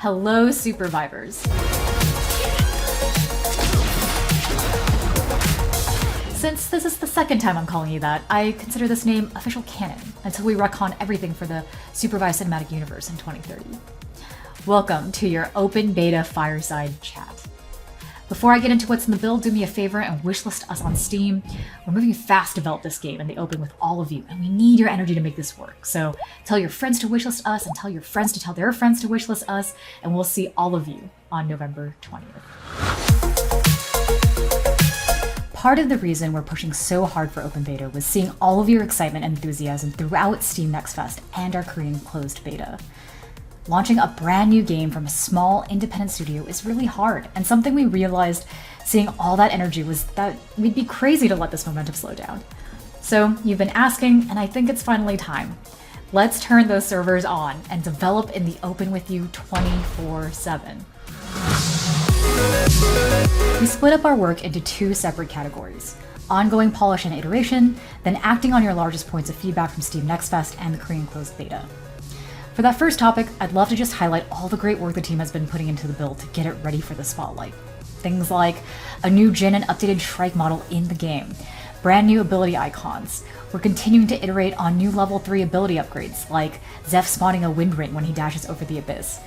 Hello, Supervivors. Since this is the second time I'm calling you that, I consider this name official canon until we retcon everything for the Supervive Cinematic Universe in 2030. Welcome to your open beta fireside chat. Before I get into what's in the build, do me a favor and wishlist us on Steam. We're moving fast to develop this game in the open with all of you, and we need your energy to make this work. So tell your friends to wishlist us, and tell your friends to tell their friends to wishlist us, and we'll see all of you on November 20th. Part of the reason we're pushing so hard for open beta was seeing all of your excitement and enthusiasm throughout Steam Next Fest and our Korean closed beta. Launching a brand new game from a small independent studio is really hard, and something we realized seeing all that energy was that we'd be crazy to let this momentum slow down. So you've been asking, and I think it's finally time. Let's turn those servers on and develop in the open with you 24/7. We split up our work into two separate categories: ongoing polish and iteration, then acting on your largest points of feedback from Steam Next Fest and the Korean closed beta. For that first topic, I'd love to just highlight all the great work the team has been putting into the build to get it ready for the spotlight. Things like a new Jin and updated Shrike model in the game, brand new ability icons. We're continuing to iterate on new level 3 ability upgrades, like Zeph spawning a wind ring when he dashes over the abyss.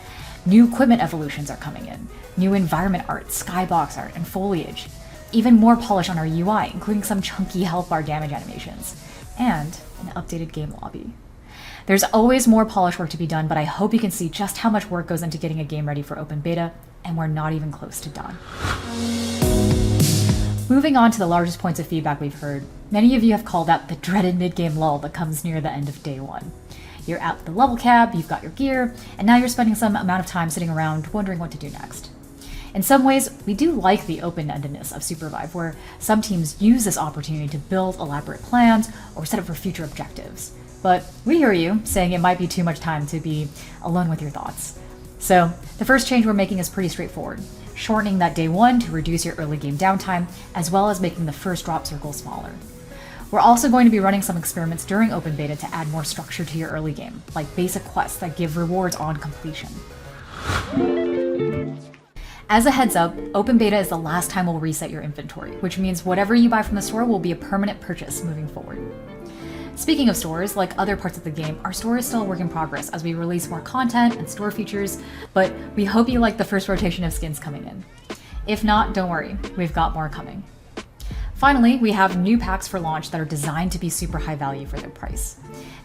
New equipment evolutions are coming in, new environment art, skybox art, and foliage. Even more polish on our UI, including some chunky health bar damage animations, and an updated game lobby. There's always more polish work to be done, but I hope you can see just how much work goes into getting a game ready for open beta, and we're not even close to done. Moving on to the largest points of feedback we've heard, many of you have called out the dreaded mid-game lull that comes near the end of day one. You're at the level cap, you've got your gear, and now you're spending some amount of time sitting around wondering what to do next. In some ways, we do like the open-endedness of Supervive, where some teams use this opportunity to build elaborate plans or set up for future objectives. But we hear you saying it might be too much time to be alone with your thoughts. So the first change we're making is pretty straightforward, shortening that day one to reduce your early game downtime, as well as making the first drop circle smaller. We're also going to be running some experiments during open beta to add more structure to your early game, like basic quests that give rewards on completion. As a heads up, open beta is the last time we'll reset your inventory, which means whatever you buy from the store will be a permanent purchase moving forward. Speaking of stores, like other parts of the game, our store is still a work in progress as we release more content and store features, but we hope you like the first rotation of skins coming in. If not, don't worry, we've got more coming. Finally, we have new packs for launch that are designed to be super high value for their price.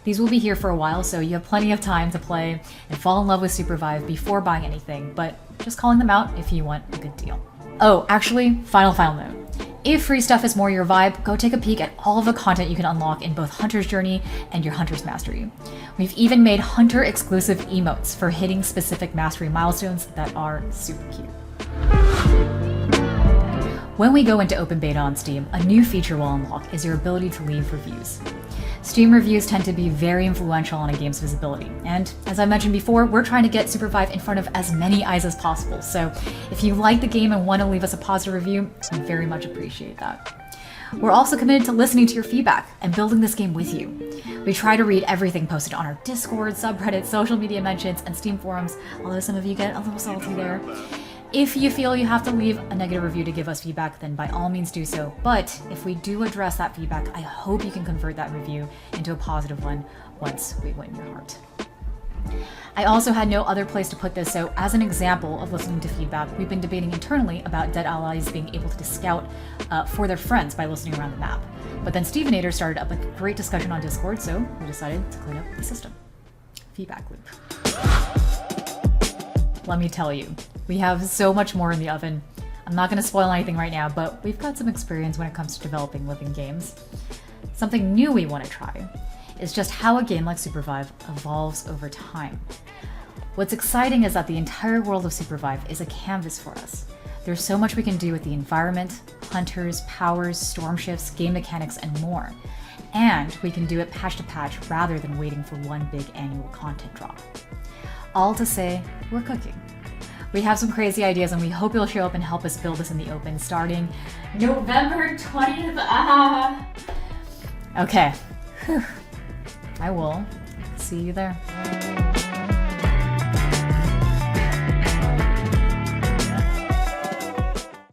These will be here for a while, so you have plenty of time to play and fall in love with Supervive before buying anything, but just calling them out if you want a good deal. Oh, actually, final note. If free stuff is more your vibe, go take a peek at all of the content you can unlock in both Hunter's Journey and your Hunter's Mastery. We've even made Hunter-exclusive emotes for hitting specific mastery milestones that are super cute. When we go into open beta on Steam, a new feature we'll unlock is your ability to leave reviews. Steam reviews tend to be very influential on a game's visibility, and as I mentioned before, we're trying to get Supervive in front of as many eyes as possible, so if you like the game and want to leave us a positive review, we very much appreciate that. We're also committed to listening to your feedback and building this game with you. We try to read everything posted on our Discord, subreddit, social media mentions, and Steam forums, although some of you get a little salty there. If you feel you have to leave a negative review to give us feedback, then by all means do so. But if we do address that feedback, I hope you can convert that review into a positive one once we win your heart. I also had no other place to put this, so as an example of listening to feedback, we've been debating internally about dead allies being able to scout for their friends by listening around the map. But then Stevenator started up a great discussion on Discord, so we decided to clean up the system. Feedback loop. Let me tell you, we have so much more in the oven. I'm not going to spoil anything right now, but we've got some experience when it comes to developing living games. Something new we want to try is just how a game like Supervive evolves over time. What's exciting is that the entire world of Supervive is a canvas for us. There's so much we can do with the environment, hunters, powers, storm shifts, game mechanics, and more. And we can do it patch to patch rather than waiting for one big annual content drop. All to say, we're cooking. We have some crazy ideas and we hope you'll show up and help us build this in the open starting November 20th. Okay. Whew. I will see you there.